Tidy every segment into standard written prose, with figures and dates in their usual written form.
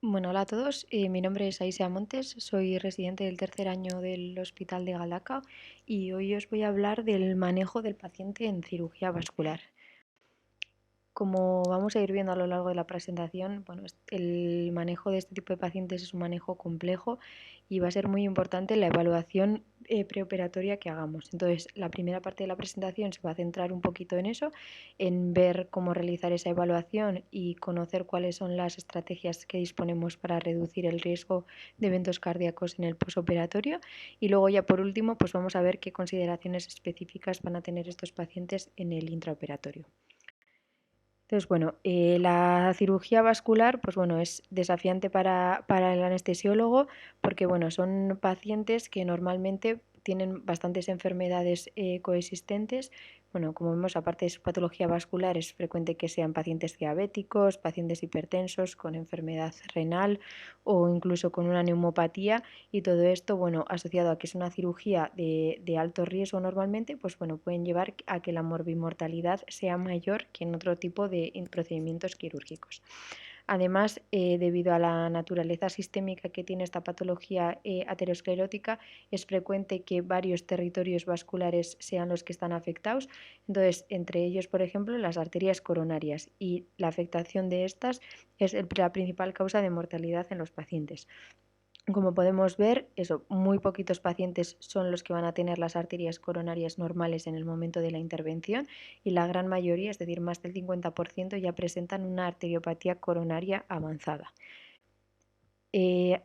Bueno, hola a todos. Mi nombre es Aisea Montes, soy residente del tercer año del Hospital de Galdacao y hoy os voy a hablar del manejo del paciente en cirugía vascular. Como vamos a ir viendo a lo largo de la presentación, bueno, el manejo de este tipo de pacientes es un manejo complejo y va a ser muy importante la evaluación preoperatoria que hagamos. Entonces, la primera parte de la presentación se va a centrar un poquito en eso, en ver cómo realizar esa evaluación y conocer cuáles son las estrategias que disponemos para reducir el riesgo de eventos cardíacos en el posoperatorio. Y luego ya por último, pues vamos a ver qué consideraciones específicas van a tener estos pacientes en el intraoperatorio. Entonces, bueno, la cirugía vascular, pues bueno, es desafiante para el anestesiólogo porque, bueno, son pacientes que normalmente tienen bastantes enfermedades coexistentes. Bueno, como vemos, aparte de su patología vascular, es frecuente que sean pacientes diabéticos, pacientes hipertensos con enfermedad renal o incluso con una neumopatía y todo esto, bueno, asociado a que es una cirugía de alto riesgo normalmente, pues bueno, pueden llevar a que la morbimortalidad sea mayor que en otro tipo de procedimientos quirúrgicos. Además, debido a la naturaleza sistémica que tiene esta patología aterosclerótica, es frecuente que varios territorios vasculares sean los que están afectados. Entonces, entre ellos, por ejemplo, las arterias coronarias y la afectación de estas es la principal causa de mortalidad en los pacientes. Como podemos ver, muy poquitos pacientes son los que van a tener las arterias coronarias normales en el momento de la intervención y la gran mayoría, es decir, más del 50%, ya presentan una arteriopatía coronaria avanzada.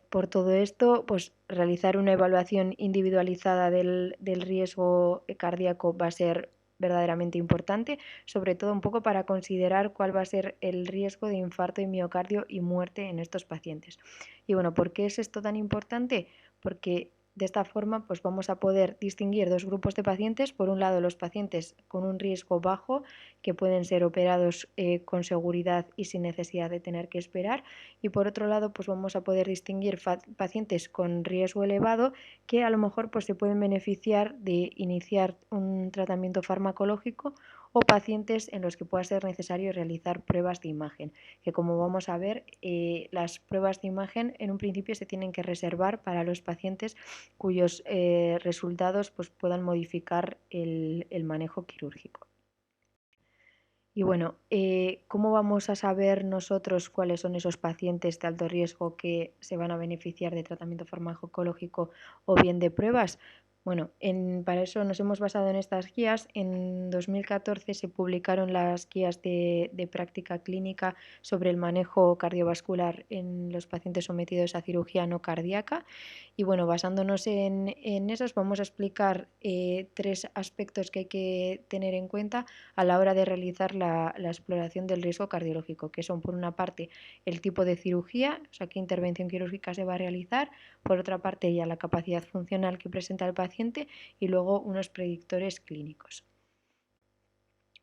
Por todo esto, pues realizar una evaluación individualizada del riesgo cardíaco va a ser verdaderamente importante, sobre todo un poco para considerar cuál va a ser el riesgo de infarto de miocardio y muerte en estos pacientes. Y bueno, ¿por qué es esto tan importante? Porque de esta forma pues vamos a poder distinguir dos grupos de pacientes. Por un lado, los pacientes con un riesgo bajo, que pueden ser operados con seguridad y sin necesidad de tener que esperar, y por otro lado pues vamos a poder distinguir pacientes con riesgo elevado que a lo mejor pues se pueden beneficiar de iniciar un tratamiento farmacológico, o pacientes en los que pueda ser necesario realizar pruebas de imagen, que como vamos a ver, las pruebas de imagen en un principio se tienen que reservar para los pacientes cuyos resultados pues, puedan modificar el manejo quirúrgico. Y bueno, ¿cómo vamos a saber nosotros cuáles son esos pacientes de alto riesgo que se van a beneficiar de tratamiento farmacológico o bien de pruebas? Bueno, para eso nos hemos basado en estas guías. En 2014 se publicaron las guías de práctica clínica sobre el manejo cardiovascular en los pacientes sometidos a cirugía no cardíaca. Y bueno, basándonos en esas, vamos a explicar tres aspectos que hay que tener en cuenta a la hora de realizar la exploración del riesgo cardiológico, que son, por una parte, el tipo de cirugía, o sea, qué intervención quirúrgica se va a realizar; por otra parte, ya la capacidad funcional que presenta el paciente; y luego unos predictores clínicos.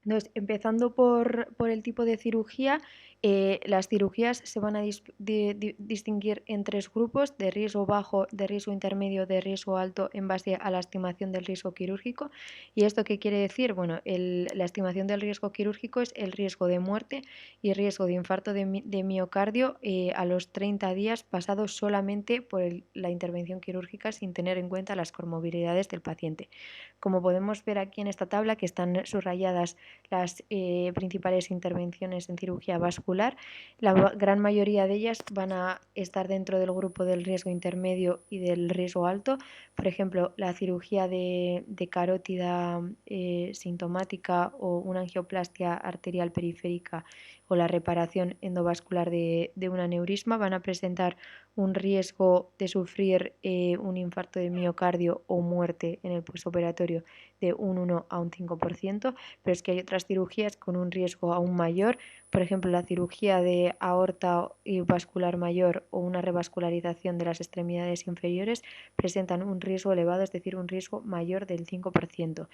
Entonces, empezando por el tipo de cirugía, las cirugías se van a distinguir en tres grupos: de riesgo bajo, de riesgo intermedio, de riesgo alto, en base a la estimación del riesgo quirúrgico. ¿Y esto qué quiere decir? Bueno, la estimación del riesgo quirúrgico es el riesgo de muerte y riesgo de infarto de miocardio a los 30 días pasados solamente por la intervención quirúrgica, sin tener en cuenta las comorbilidades del paciente. Como podemos ver aquí en esta tabla, que están subrayadas las principales intervenciones en cirugía vascular, la gran mayoría de ellas van a estar dentro del grupo del riesgo intermedio y del riesgo alto. Por ejemplo, la cirugía de carótida sintomática, o una angioplastia arterial periférica, o la reparación endovascular de un aneurisma van a presentar un riesgo de sufrir un infarto de miocardio o muerte en el postoperatorio de un 1 a un 5%, pero es que hay otras cirugías con un riesgo aún mayor. Por ejemplo, la cirugía de aorta y vascular mayor o una revascularización de las extremidades inferiores presentan un riesgo elevado, es decir, un riesgo mayor del 5%.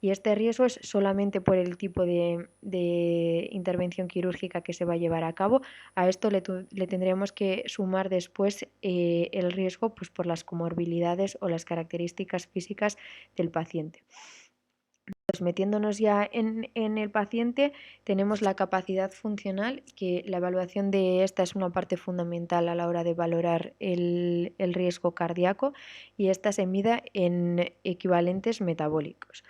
Y este riesgo es solamente por el tipo de intervención quirúrgica que se va a llevar a cabo. A esto le tendremos que sumar después el riesgo pues, por las comorbilidades o las características físicas del paciente. Pues metiéndonos ya en el paciente, tenemos la capacidad funcional, que la evaluación de esta es una parte fundamental a la hora de valorar el riesgo cardíaco, y esta se mide en equivalentes metabólicos.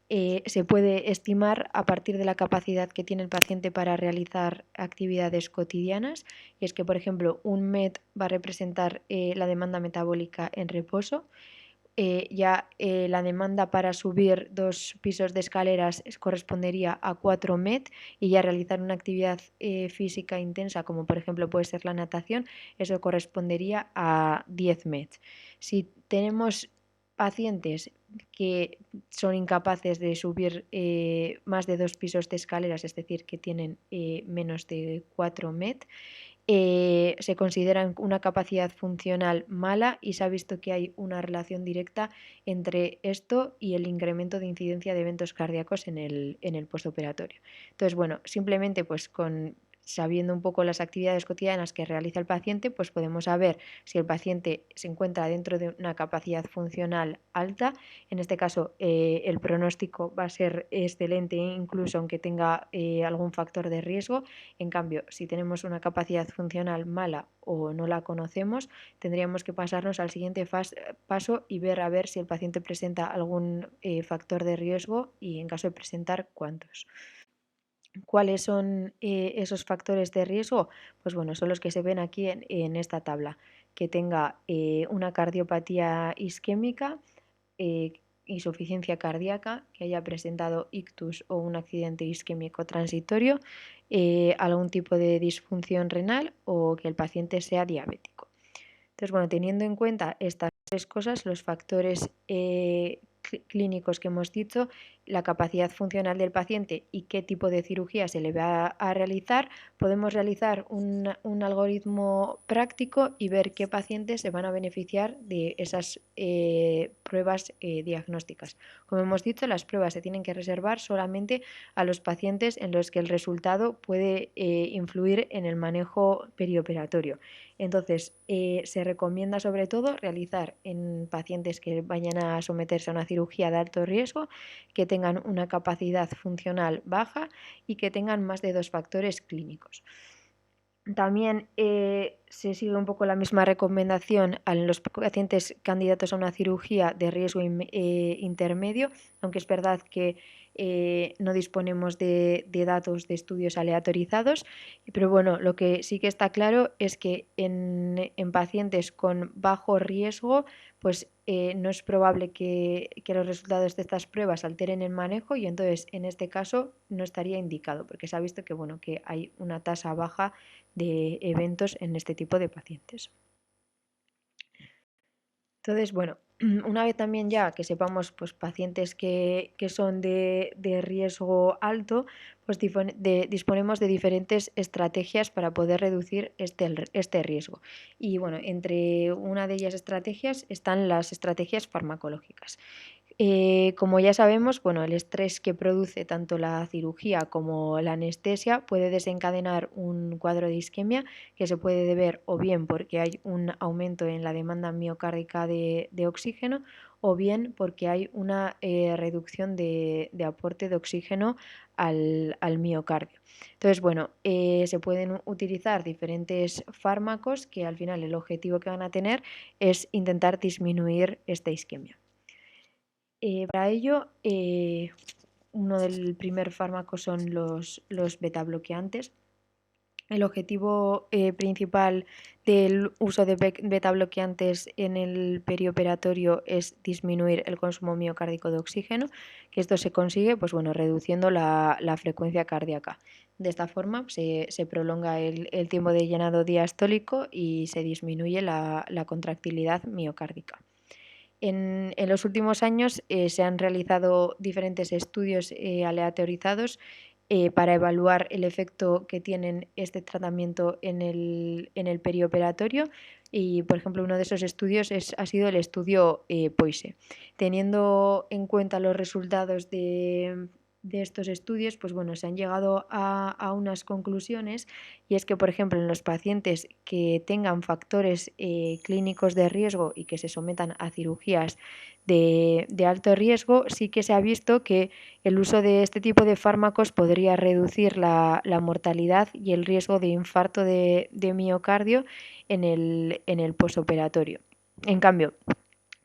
Se puede estimar a partir de la capacidad que tiene el paciente para realizar actividades cotidianas, y es que, por ejemplo, un MET va a representar la demanda metabólica en reposo. La demanda para subir 2 pisos de escaleras correspondería a 4 MET, y ya realizar una actividad física intensa, como por ejemplo puede ser la natación, eso correspondería a 10 MET. Si tenemos pacientes que son incapaces de subir más de 2 pisos de escaleras, es decir, que tienen menos de 4 MET, se consideran una capacidad funcional mala, y se ha visto que hay una relación directa entre esto y el incremento de incidencia de eventos cardíacos en el postoperatorio. Entonces, bueno, simplemente pues sabiendo un poco las actividades cotidianas que realiza el paciente, pues podemos saber si el paciente se encuentra dentro de una capacidad funcional alta. En este caso, el pronóstico va a ser excelente, incluso aunque tenga algún factor de riesgo. En cambio, si tenemos una capacidad funcional mala o no la conocemos, tendríamos que pasarnos al siguiente paso y ver a ver si el paciente presenta algún factor de riesgo, y en caso de presentar, cuántos. ¿Cuáles son esos factores de riesgo? Pues bueno, son los que se ven aquí en esta tabla: que tenga una cardiopatía isquémica, insuficiencia cardíaca, que haya presentado ictus o un accidente isquémico transitorio, algún tipo de disfunción renal, o que el paciente sea diabético. Entonces, bueno, teniendo en cuenta estas 3 cosas, los factores clínicos que hemos dicho, la capacidad funcional del paciente y qué tipo de cirugía se le va a realizar, podemos realizar un algoritmo práctico y ver qué pacientes se van a beneficiar de esas pruebas diagnósticas. Como hemos dicho, las pruebas se tienen que reservar solamente a los pacientes en los que el resultado puede influir en el manejo perioperatorio. Entonces, se recomienda sobre todo realizar en pacientes que vayan a someterse a una cirugía de alto riesgo, que tengan una capacidad funcional baja y que tengan más de 2 factores clínicos. También se sigue un poco la misma recomendación a los pacientes candidatos a una cirugía de riesgo intermedio, aunque es verdad que no disponemos de datos de estudios aleatorizados, pero bueno, lo que sí que está claro es que en pacientes con bajo riesgo, pues no es probable que los resultados de estas pruebas alteren el manejo, y entonces en este caso no estaría indicado, porque se ha visto que, bueno, que hay una tasa baja de eventos en este tipo de pacientes. Entonces, bueno, una vez también ya que sepamos pues pacientes que son de riesgo alto, pues disponemos de diferentes estrategias para poder reducir este riesgo. Y bueno, entre una de ellas estrategias están las estrategias farmacológicas. Como ya sabemos, bueno, el estrés que produce tanto la cirugía como la anestesia puede desencadenar un cuadro de isquemia, que se puede deber o bien porque hay un aumento en la demanda miocárdica de oxígeno, o bien porque hay una reducción de aporte de oxígeno al miocardio. Entonces, bueno, se pueden utilizar diferentes fármacos que al final el objetivo que van a tener es intentar disminuir esta isquemia. Para ello, uno del primer fármaco son los betabloqueantes. El objetivo principal del uso de betabloqueantes en el perioperatorio es disminuir el consumo miocárdico de oxígeno, que esto se consigue pues, bueno, reduciendo la frecuencia cardíaca. De esta forma se prolonga el tiempo de llenado diastólico y se disminuye la contractilidad miocárdica. En los últimos años se han realizado diferentes estudios aleatorizados para evaluar el efecto que tienen este tratamiento en el perioperatorio, y por ejemplo uno de esos estudios ha sido el estudio POISE. Teniendo en cuenta los resultados de estos estudios, pues bueno, se han llegado a unas conclusiones, y es que, por ejemplo, en los pacientes que tengan factores clínicos de riesgo y que se sometan a cirugías de alto riesgo, sí que se ha visto que el uso de este tipo de fármacos podría reducir la mortalidad y el riesgo de infarto de miocardio en el posoperatorio. En cambio,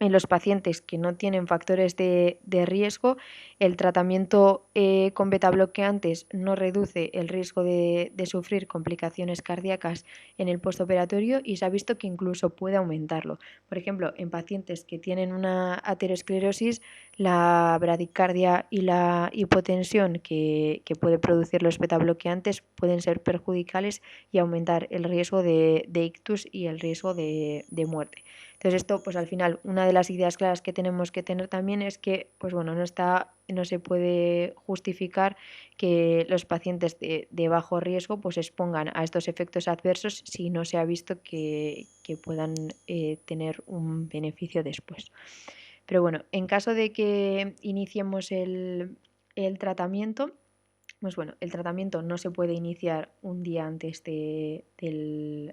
en los pacientes que no tienen factores de riesgo, el tratamiento con betabloqueantes no reduce el riesgo de sufrir complicaciones cardíacas en el postoperatorio, y se ha visto que incluso puede aumentarlo. Por ejemplo, en pacientes que tienen una aterosclerosis, la bradicardia y la hipotensión que puede producir los betabloqueantes pueden ser perjudiciales y aumentar el riesgo de ictus y el riesgo de muerte. Entonces esto, pues al final, una de las ideas claras que tenemos que tener también es que, pues bueno, no se puede justificar que los pacientes de bajo riesgo pues expongan a estos efectos adversos si no se ha visto que puedan tener un beneficio después. Pero bueno, en caso de que iniciemos el tratamiento, pues bueno, el tratamiento no se puede iniciar un día antes de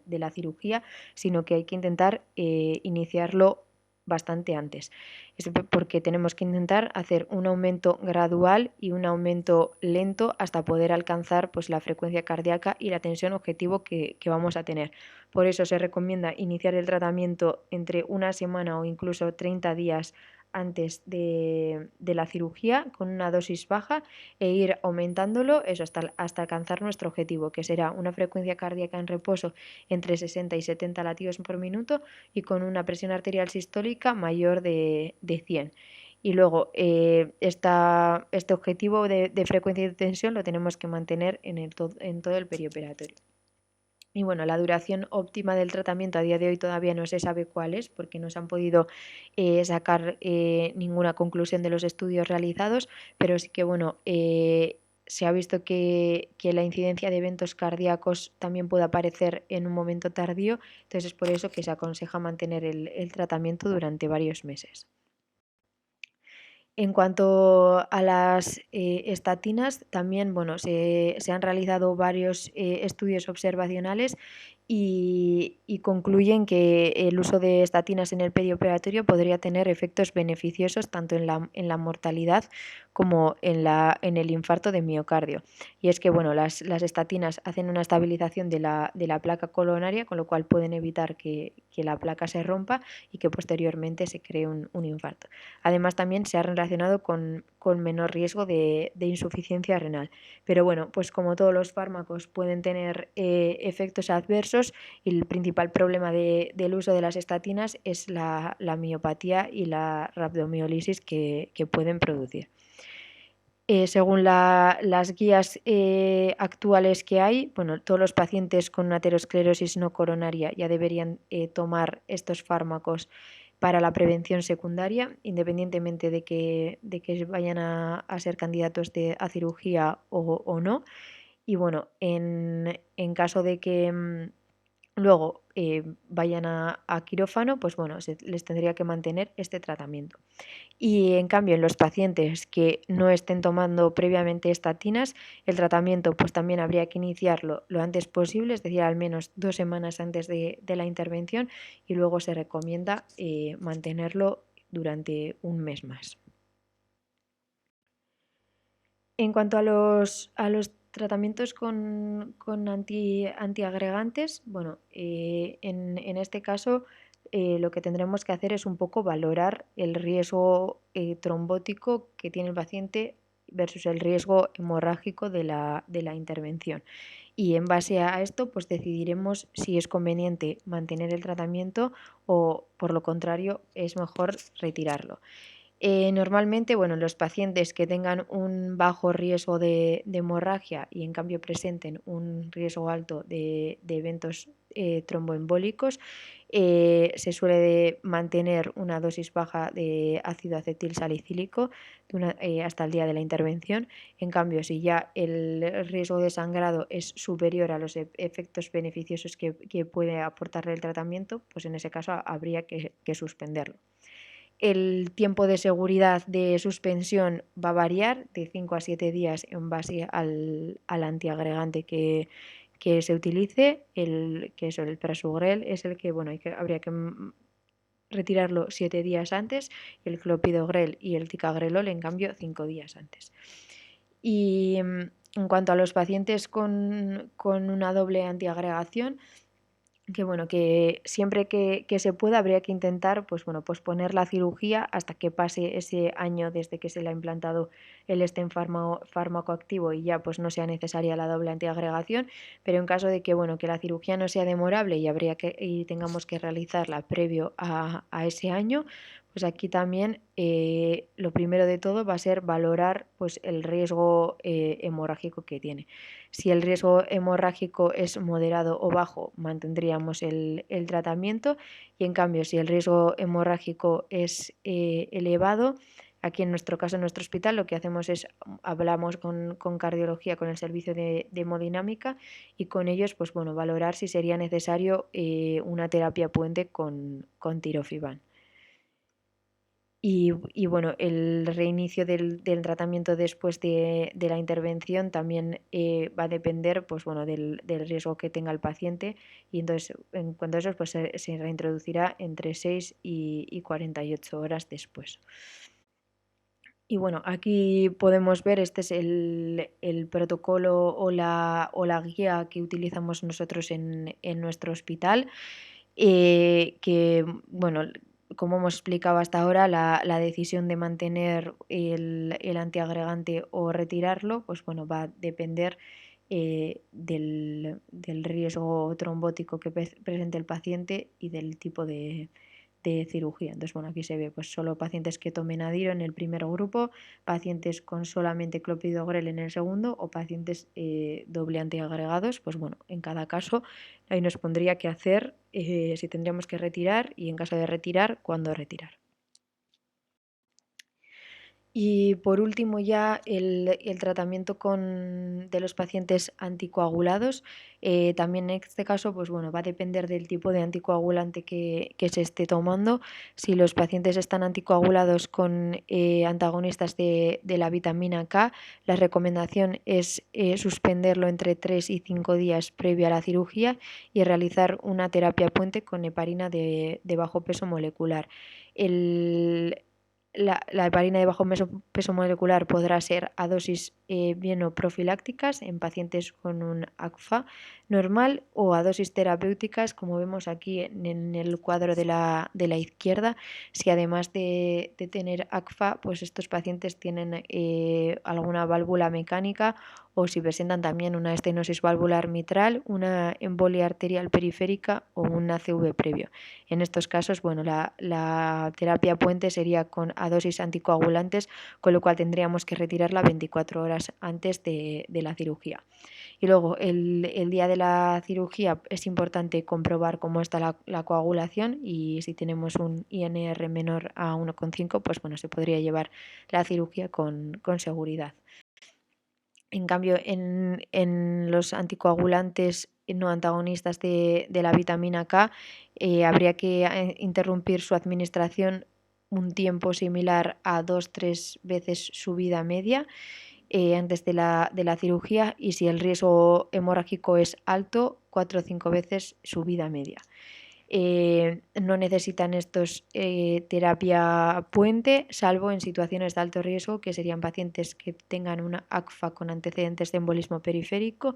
la cirugía, sino que hay que intentar iniciarlo bastante antes. Es porque tenemos que intentar hacer un aumento gradual y un aumento lento hasta poder alcanzar pues, la frecuencia cardíaca y la tensión objetivo que vamos a tener. Por eso se recomienda iniciar el tratamiento entre una semana o incluso 30 días antes de la cirugía con una dosis baja, e ir aumentándolo eso hasta alcanzar nuestro objetivo, que será una frecuencia cardíaca en reposo entre 60 y 70 latidos por minuto y con una presión arterial sistólica mayor de 100. Y luego este objetivo de frecuencia y de tensión lo tenemos que mantener en todo el perioperatorio. Y bueno, la duración óptima del tratamiento a día de hoy todavía no se sabe cuál es, porque no se han podido sacar ninguna conclusión de los estudios realizados, pero sí que bueno, se ha visto que la incidencia de eventos cardíacos también puede aparecer en un momento tardío, entonces es por eso que se aconseja mantener el tratamiento durante varios meses. En cuanto a las estatinas, también bueno, se han realizado varios estudios observacionales y concluyen que el uso de estatinas en el perioperatorio podría tener efectos beneficiosos tanto en la mortalidad como en el infarto de miocardio. Y es que bueno, las estatinas hacen una estabilización de la placa coronaria, con lo cual pueden evitar que la placa se rompa y que posteriormente se cree un infarto. Además, también se ha relacionado con menor riesgo de insuficiencia renal. Pero bueno, pues como todos los fármacos pueden tener efectos adversos, y el principal problema del uso de las estatinas es la miopatía y la rabdomiólisis que pueden producir. Según las guías actuales que hay, bueno, todos los pacientes con una aterosclerosis no coronaria ya deberían tomar estos fármacos para la prevención secundaria, independientemente de que vayan a ser candidatos a cirugía o no. Y bueno, en caso de que luego vayan a quirófano, pues bueno, se les tendría que mantener este tratamiento. Y en cambio, en los pacientes que no estén tomando previamente estatinas, el tratamiento pues también habría que iniciarlo lo antes posible, es decir, al menos 2 semanas antes de la intervención, y luego se recomienda mantenerlo durante un mes más. En cuanto a los tratamientos con antiagregantes, bueno, en este caso lo que tendremos que hacer es un poco valorar el riesgo trombótico que tiene el paciente versus el riesgo hemorrágico de la intervención. Y en base a esto, pues decidiremos si es conveniente mantener el tratamiento o, por lo contrario, es mejor retirarlo. Normalmente, bueno, los pacientes que tengan un bajo riesgo de hemorragia y en cambio presenten un riesgo alto de eventos tromboembólicos, se suele mantener una dosis baja de ácido acetil salicílico hasta el día de la intervención. En cambio, si ya el riesgo de sangrado es superior a los efectos beneficiosos que puede aportarle el tratamiento, pues en ese caso habría que suspenderlo. El tiempo de seguridad de suspensión va a variar de 5 a 7 días en base al antiagregante que se utilice. Que es el prasugrel, es el que, bueno, habría que retirarlo 7 días antes, y el clopidogrel y el ticagrelol, en cambio, 5 días antes. Y en cuanto a los pacientes con una doble antiagregación, que bueno, que siempre que se pueda habría que intentar, pues bueno, posponer la cirugía hasta que pase ese año desde que se le ha implantado el stent fármaco activo y ya pues no sea necesaria la doble antiagregación. Pero en caso de que bueno, que la cirugía no sea demorable y tengamos que realizarla previo a ese año, pues aquí también lo primero de todo va a ser valorar pues el riesgo hemorrágico que tiene. Si el riesgo hemorrágico es moderado o bajo, mantendríamos el tratamiento, y en cambio si el riesgo hemorrágico es elevado, aquí en nuestro caso, en nuestro hospital, lo que hacemos es hablamos con cardiología, con el servicio de hemodinámica, y con ellos pues bueno, valorar si sería necesario una terapia puente con tirofibán. Y bueno, el reinicio del tratamiento después de la intervención también va a depender pues, bueno, del riesgo que tenga el paciente, y entonces en cuanto a eso pues, se reintroducirá entre 6 y 48 horas después. Y bueno, aquí podemos ver, este es el protocolo o la guía que utilizamos nosotros en nuestro hospital, que, bueno, como hemos explicado hasta ahora, la decisión de mantener el antiagregante o retirarlo, pues bueno, va a depender del riesgo trombótico que presente el paciente y del tipo de cirugía. Entonces, bueno, aquí se ve pues solo pacientes que tomen adiro en el primer grupo, pacientes con solamente clopidogrel en el segundo, o pacientes doble antiagregados. Pues bueno, en cada caso ahí nos pondría qué hacer, si tendríamos que retirar, y en caso de retirar, cuándo retirar. Y por último ya el tratamiento de los pacientes anticoagulados. También en este caso pues bueno, va a depender del tipo de anticoagulante que se esté tomando. Si los pacientes están anticoagulados con antagonistas de la vitamina K, la recomendación es suspenderlo entre 3 y 5 días previo a la cirugía y realizar una terapia puente con heparina de bajo peso molecular. La heparina de bajo peso molecular podrá ser a dosis bien o profilácticas en pacientes con un ACFA normal, o a dosis terapéuticas, como vemos aquí en el cuadro de la izquierda, si además de tener ACFA, pues estos pacientes tienen alguna válvula mecánica, o si presentan también una estenosis valvular mitral, una embolia arterial periférica o un ACV previo. En estos casos, bueno, la terapia puente sería a dosis anticoagulantes, con lo cual tendríamos que retirarla 24 horas antes de la cirugía. Y luego, el día de la cirugía es importante comprobar cómo está la coagulación, y si tenemos un INR menor a 1,5, pues bueno, se podría llevar la cirugía con seguridad. En cambio, en los anticoagulantes no antagonistas de la vitamina K, habría que interrumpir su administración un tiempo similar a 2-3 veces su vida media antes de la cirugía, y si el riesgo hemorrágico es alto, 4 o 5 veces su vida media. No necesitan estos terapia puente, salvo en situaciones de alto riesgo, que serían pacientes que tengan una ACFA con antecedentes de embolismo periférico,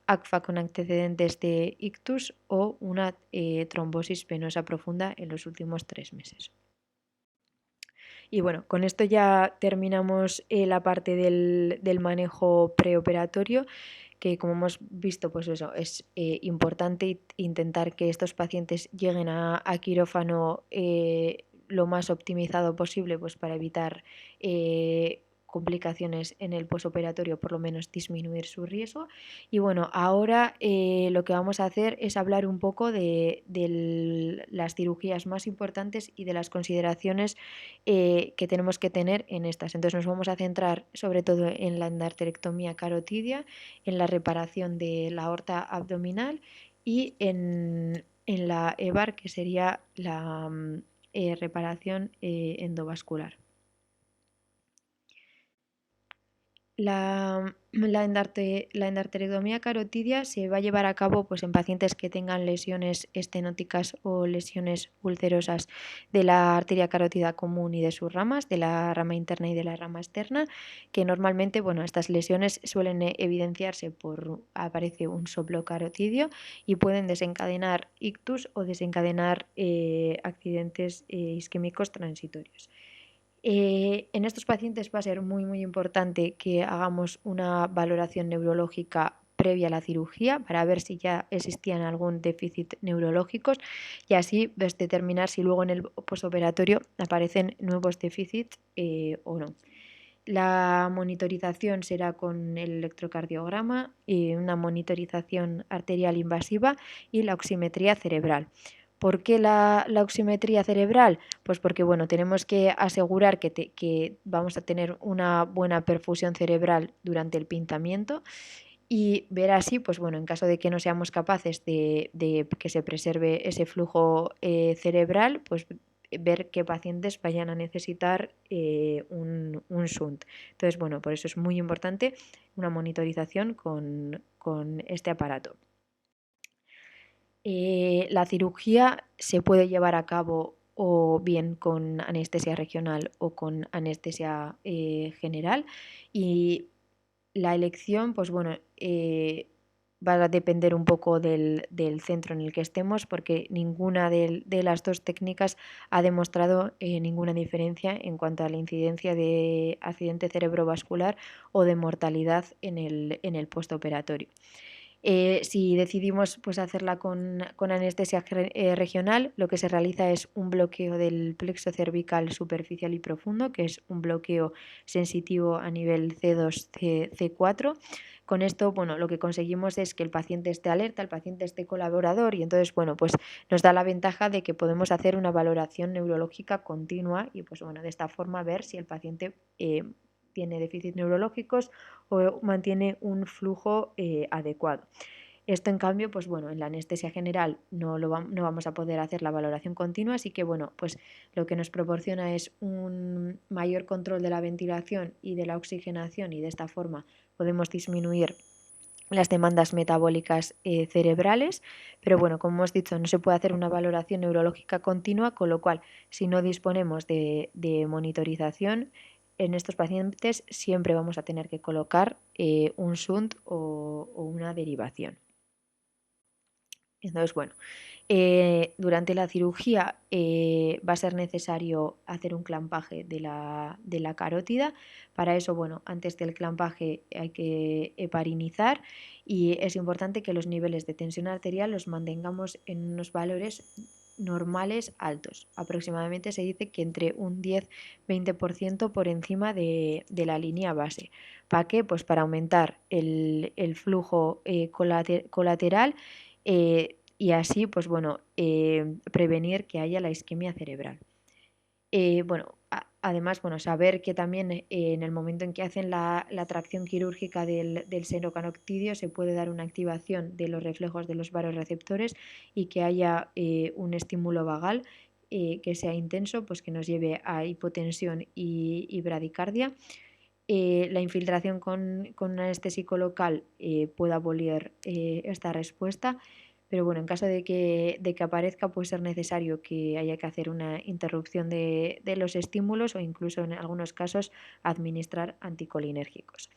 ACFA con antecedentes de ictus, o una trombosis venosa profunda en los últimos 3 meses. Y bueno, con esto ya terminamos la parte del manejo preoperatorio, que como hemos visto, pues eso, es importante intentar que estos pacientes lleguen a quirófano lo más optimizado posible, pues para evitar complicaciones en el posoperatorio, por lo menos disminuir su riesgo. Y bueno, ahora lo que vamos a hacer es hablar un poco de las cirugías más importantes y de las consideraciones que tenemos que tener en estas. Entonces nos vamos a centrar sobre todo en la endarterectomía carotidia, en la reparación de la aorta abdominal, y en la EVAR, que sería reparación endovascular. La endarterectomía carotidia se va a llevar a cabo pues, en pacientes que tengan lesiones estenóticas o lesiones ulcerosas de la arteria carótida común y de sus ramas, de la rama interna y de la rama externa, que normalmente, bueno, estas lesiones suelen evidenciarse por aparece un soplo carotidio y pueden desencadenar ictus o desencadenar accidentes isquémicos transitorios. En estos pacientes va a ser muy importante que hagamos una valoración neurológica previa a la cirugía para ver si ya existían algún déficit neurológicos y así determinar si luego en el postoperatorio aparecen nuevos déficits o no. La monitorización será con el electrocardiograma y una monitorización arterial invasiva y la oximetría cerebral. ¿Por qué la oximetría cerebral? Pues porque bueno, tenemos que asegurar que vamos a tener una buena perfusión cerebral durante el pintamiento y ver así, pues bueno, en caso de que no seamos capaces de que se preserve ese flujo cerebral, pues ver qué pacientes vayan a necesitar un shunt. Entonces, bueno, por eso es muy importante una monitorización con este aparato. La cirugía se puede llevar a cabo o bien con anestesia regional o con anestesia general y la elección, pues bueno, va a depender un poco del centro en el que estemos porque ninguna de las dos técnicas ha demostrado ninguna diferencia en cuanto a la incidencia de accidente cerebrovascular o de mortalidad en el postoperatorio. Si decidimos pues, hacerla con anestesia regional, lo que se realiza es un bloqueo del plexo cervical superficial y profundo, que es un bloqueo sensitivo a nivel C2, C4. Con esto, bueno, lo que conseguimos es que el paciente esté alerta, el paciente esté colaborador y entonces, bueno, pues nos da la ventaja de que podemos hacer una valoración neurológica continua y, pues bueno, de esta forma ver si el paciente tiene déficits neurológicos o mantiene un flujo adecuado. Esto, en cambio, pues bueno, en la anestesia general no vamos a poder hacer la valoración continua, así que bueno, pues lo que nos proporciona es un mayor control de la ventilación y de la oxigenación y de esta forma podemos disminuir las demandas metabólicas cerebrales, pero bueno, como hemos dicho, no se puede hacer una valoración neurológica continua, con lo cual, si no disponemos de monitorización, en estos pacientes siempre vamos a tener que colocar un shunt o una derivación. Entonces, bueno, durante la cirugía va a ser necesario hacer un clampaje de la carótida. Para eso, bueno, antes del clampaje hay que heparinizar y es importante que los niveles de tensión arterial los mantengamos en unos valores normales altos. Aproximadamente se dice que entre un 10-20% por encima de la línea base. ¿Para qué? Pues para aumentar el flujo colateral y así, pues bueno, prevenir que haya la isquemia cerebral. Bueno, además, bueno, saber que también en el momento en que hacen la tracción quirúrgica del seno canoctidio se puede dar una activación de los reflejos de los varoreceptores y que haya un estímulo vagal que sea intenso, pues que nos lleve a hipotensión y bradicardia. La infiltración con un anestésico local puede abolir esta respuesta, pero bueno, en caso de que aparezca puede ser necesario que haya que hacer una interrupción de los estímulos o incluso en algunos casos administrar anticolinérgicos.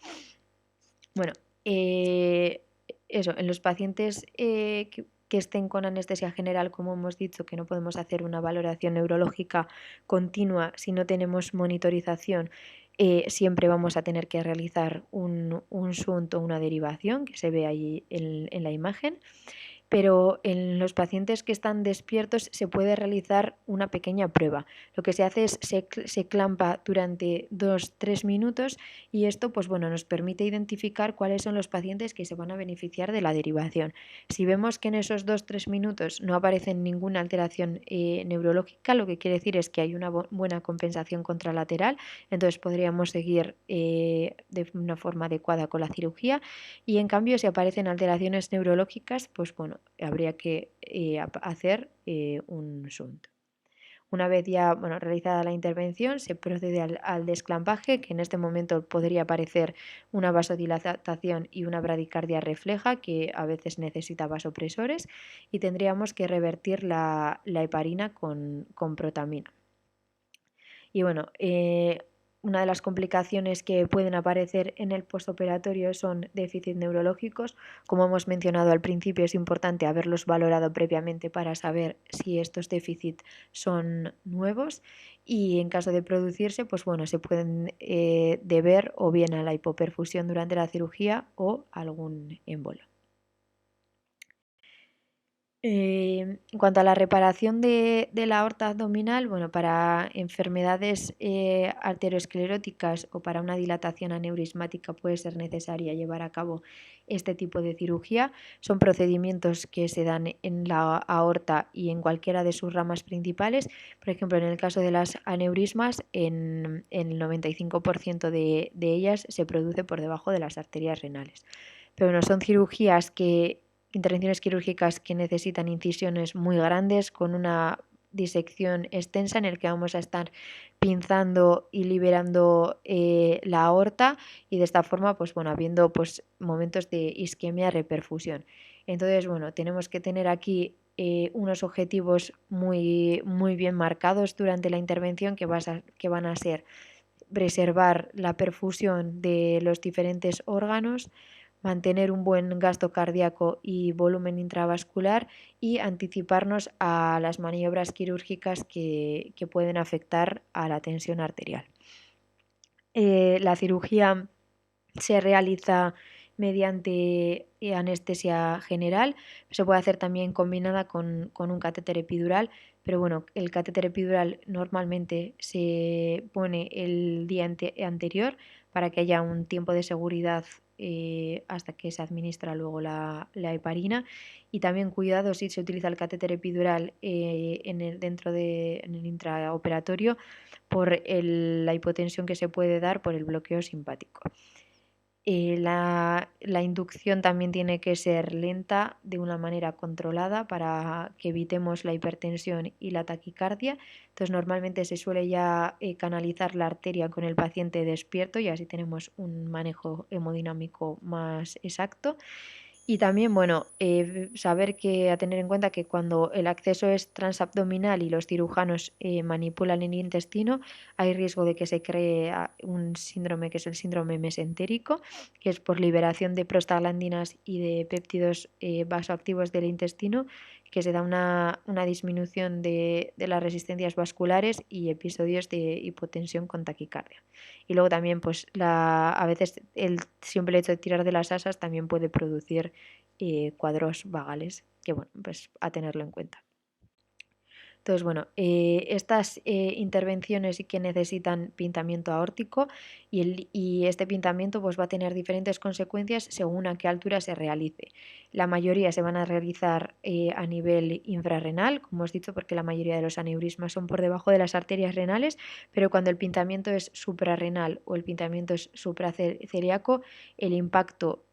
Bueno, eso, en los pacientes que estén con anestesia general, como hemos dicho, que no podemos hacer una valoración neurológica continua si no tenemos monitorización, siempre vamos a tener que realizar un shunt o una derivación que se ve ahí en la imagen. Pero en los pacientes que están despiertos se puede realizar una pequeña prueba. Lo que se hace es se clampa durante 2-3 minutos y esto pues bueno, nos permite identificar cuáles son los pacientes que se van a beneficiar de la derivación. Si vemos que en esos 2-3 minutos no aparece ninguna alteración neurológica, lo que quiere decir es que hay una buena compensación contralateral, entonces podríamos seguir de una forma adecuada con la cirugía y en cambio si aparecen alteraciones neurológicas, pues bueno, habría que hacer un shunt. Una vez ya realizada la intervención, se procede al desclampaje, que en este momento podría parecer una vasodilatación y una bradicardia refleja, que a veces necesita vasopresores, y tendríamos que revertir la heparina con protamina. Y una de las complicaciones que pueden aparecer en el postoperatorio son déficits neurológicos. Como hemos mencionado al principio, es importante haberlos valorado previamente para saber si estos déficits son nuevos, y en caso de producirse, se pueden deber o bien a la hipoperfusión durante la cirugía o algún émbolo. En cuanto a la reparación de la aorta abdominal, para enfermedades arterioscleróticas o para una dilatación aneurismática puede ser necesaria llevar a cabo este tipo de cirugía. Son procedimientos que se dan en la aorta y en cualquiera de sus ramas principales. Por ejemplo, en el caso de las aneurismas, en el 95% de ellas se produce por debajo de las arterias renales. Pero no son intervenciones quirúrgicas que necesitan incisiones muy grandes con una disección extensa en el que vamos a estar pinzando y liberando la aorta, y de esta forma habiendo momentos de isquemia reperfusión. Entonces tenemos que tener aquí unos objetivos muy, muy bien marcados durante la intervención, que van a ser preservar la perfusión de los diferentes órganos, mantener un buen gasto cardíaco y volumen intravascular, y anticiparnos a las maniobras quirúrgicas que pueden afectar a la tensión arterial. La cirugía se realiza mediante anestesia general. Se puede hacer también combinada con un catéter epidural, pero el catéter epidural normalmente se pone el día anterior para que haya un tiempo de seguridad hasta que se administra luego la heparina. Y también cuidado si se utiliza el catéter epidural en el intraoperatorio, por la hipotensión que se puede dar por el bloqueo simpático. La inducción también tiene que ser lenta, de una manera controlada, para que evitemos la hipertensión y la taquicardia. Entonces normalmente se suele ya canalizar la arteria con el paciente despierto, y así tenemos un manejo hemodinámico más exacto. Y también, saber a tener en cuenta que cuando el acceso es transabdominal y los cirujanos manipulan el intestino, hay riesgo de que se cree un síndrome, que es el síndrome mesentérico, que es por liberación de prostaglandinas y de péptidos vasoactivos del intestino, que se da una disminución de las resistencias vasculares y episodios de hipotensión con taquicardia. Y luego también, a veces el simple hecho de tirar de las asas también puede producir cuadros vagales, que a tenerlo en cuenta. Entonces, estas intervenciones que necesitan pintamiento aórtico, y este pintamiento va a tener diferentes consecuencias según a qué altura se realice. La mayoría se van a realizar a nivel infrarrenal, como os he dicho, porque la mayoría de los aneurismas son por debajo de las arterias renales, pero cuando el pintamiento es suprarrenal o el pintamiento es supracelíaco, el impacto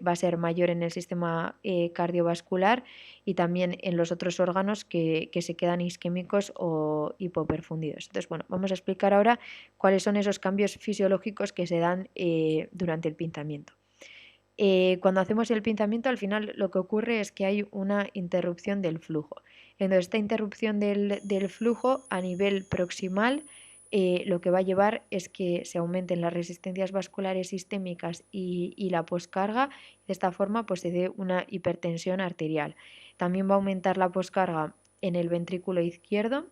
va a ser mayor en el sistema cardiovascular y también en los otros órganos que se quedan isquémicos o hipoperfundidos. Entonces, vamos a explicar ahora cuáles son esos cambios fisiológicos que se dan durante el pintamiento. Cuando hacemos el pintamiento, al final lo que ocurre es que hay una interrupción del flujo. Entonces, esta interrupción del flujo a nivel proximal lo que va a llevar es que se aumenten las resistencias vasculares sistémicas y la poscarga. De esta forma se dé una hipertensión arterial. También va a aumentar la poscarga en el ventrículo izquierdo,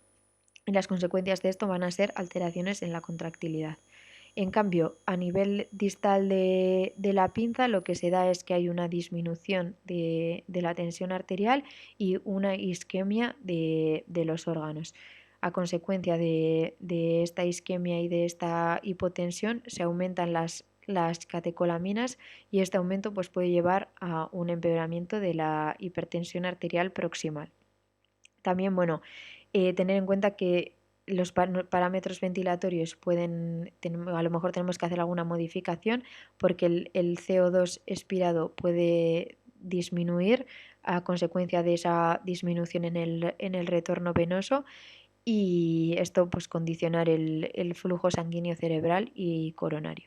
y las consecuencias de esto van a ser alteraciones en la contractilidad. En cambio, a nivel distal de la pinza, lo que se da es que hay una disminución de la tensión arterial y una isquemia de los órganos. A consecuencia de esta isquemia y de esta hipotensión, se aumentan las catecolaminas, y este aumento puede llevar a un empeoramiento de la hipertensión arterial proximal. También, tener en cuenta que los parámetros ventilatorios a lo mejor tenemos que hacer alguna modificación, porque el CO2 expirado puede disminuir a consecuencia de esa disminución en el retorno venoso, y esto pues condicionar el flujo sanguíneo cerebral y coronario.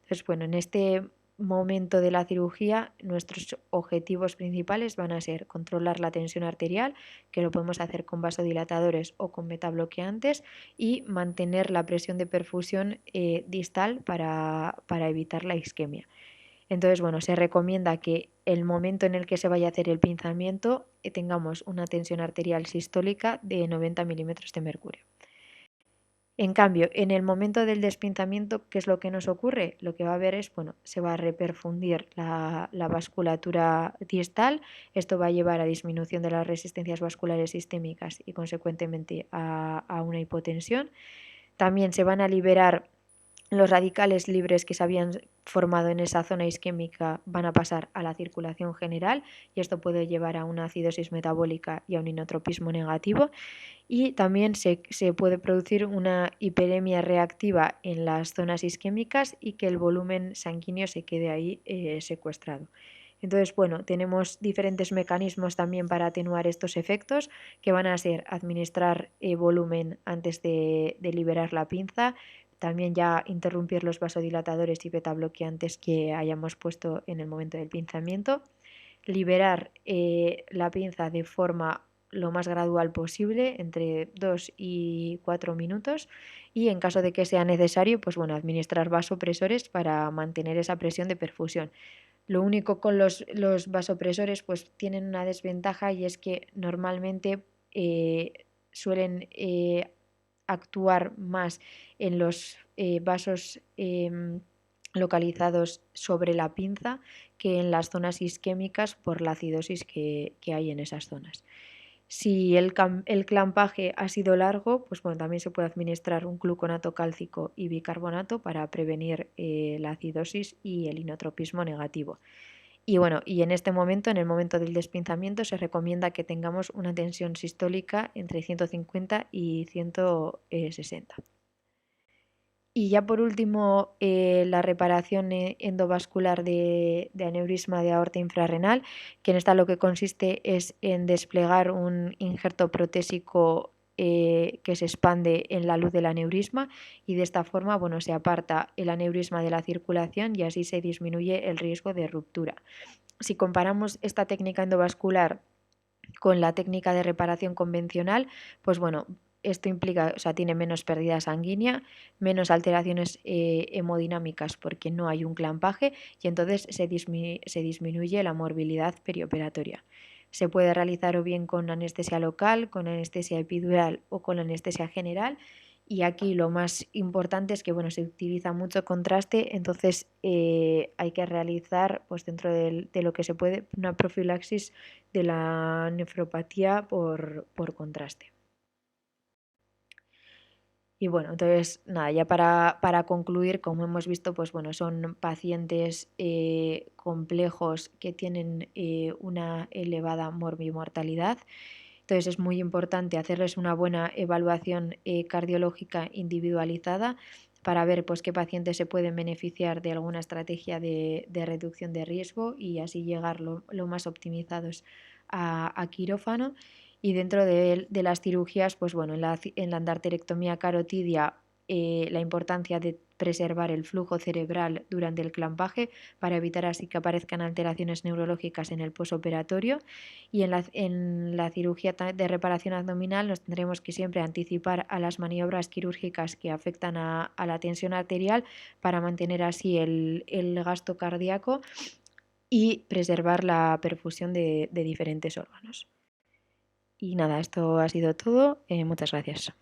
Entonces, bueno, en este momento de la cirugía, nuestros objetivos principales van a ser controlar la tensión arterial, que lo podemos hacer con vasodilatadores o con betabloqueantes, y mantener la presión de perfusión distal para evitar la isquemia. Entonces, bueno, se recomienda que el momento en el que se vaya a hacer el pinzamiento tengamos una tensión arterial sistólica de 90 milímetros de mercurio. En cambio, en el momento del despinzamiento, ¿qué es lo que nos ocurre? Lo que va a haber es, bueno, se va a reperfundir la vasculatura distal, esto va a llevar a disminución de las resistencias vasculares sistémicas y consecuentemente a una hipotensión. También se van a liberar los radicales libres que se habían formado en esa zona isquémica, van a pasar a la circulación general y esto puede llevar a una acidosis metabólica y a un inotropismo negativo. Y también se puede producir una hiperemia reactiva en las zonas isquémicas y que el volumen sanguíneo se quede ahí secuestrado. Entonces, bueno, tenemos diferentes mecanismos también para atenuar estos efectos, que van a ser administrar volumen antes de liberar la pinza, también ya interrumpir los vasodilatadores y betabloqueantes que hayamos puesto en el momento del pinzamiento, liberar la pinza de forma lo más gradual posible, entre 2 y 4 minutos, y en caso de que sea necesario, pues bueno, administrar vasopresores para mantener esa presión de perfusión. Lo único con los vasopresores pues tienen una desventaja y es que normalmente suelen actuar más en los vasos localizados sobre la pinza que en las zonas isquémicas por la acidosis que hay en esas zonas. Si el clampaje ha sido largo, pues bueno, también se puede administrar un gluconato cálcico y bicarbonato para prevenir la acidosis y el inotropismo negativo. Y bueno, y en este momento, en el momento del despinzamiento, se recomienda que tengamos una tensión sistólica entre 150 y 160. Y ya por último, la reparación endovascular de aneurisma de aorta infrarrenal, que en esta lo que consiste es en desplegar un injerto protésico que se expande en la luz del aneurisma y de esta forma, bueno, se aparta el aneurisma de la circulación y así se disminuye el riesgo de ruptura. Si comparamos esta técnica endovascular con la técnica de reparación convencional, pues bueno, esto implica, o sea, tiene menos pérdida sanguínea, menos alteraciones hemodinámicas porque no hay un clampaje y entonces se disminuye la morbilidad perioperatoria. Se puede realizar o bien con anestesia local, con anestesia epidural o con anestesia general. Y aquí lo más importante es que bueno, se utiliza mucho contraste, entonces hay que realizar pues, dentro de lo que se puede una profilaxis de la nefropatía por contraste. Y bueno, entonces nada, ya para concluir, como hemos visto, pues bueno, son pacientes complejos que tienen una elevada morbimortalidad. Entonces es muy importante hacerles una buena evaluación cardiológica individualizada para ver pues, qué pacientes se pueden beneficiar de alguna estrategia de reducción de riesgo y así llegar lo más optimizados a quirófano. Y dentro de las cirugías, pues bueno, en la andarterectomía carotidia, la importancia de preservar el flujo cerebral durante el clampaje para evitar así que aparezcan alteraciones neurológicas en el posoperatorio. Y en la cirugía de reparación abdominal nos tendremos que siempre anticipar a las maniobras quirúrgicas que afectan a la tensión arterial para mantener así el gasto cardíaco y preservar la perfusión de diferentes órganos. Y nada, esto ha sido todo. Muchas gracias.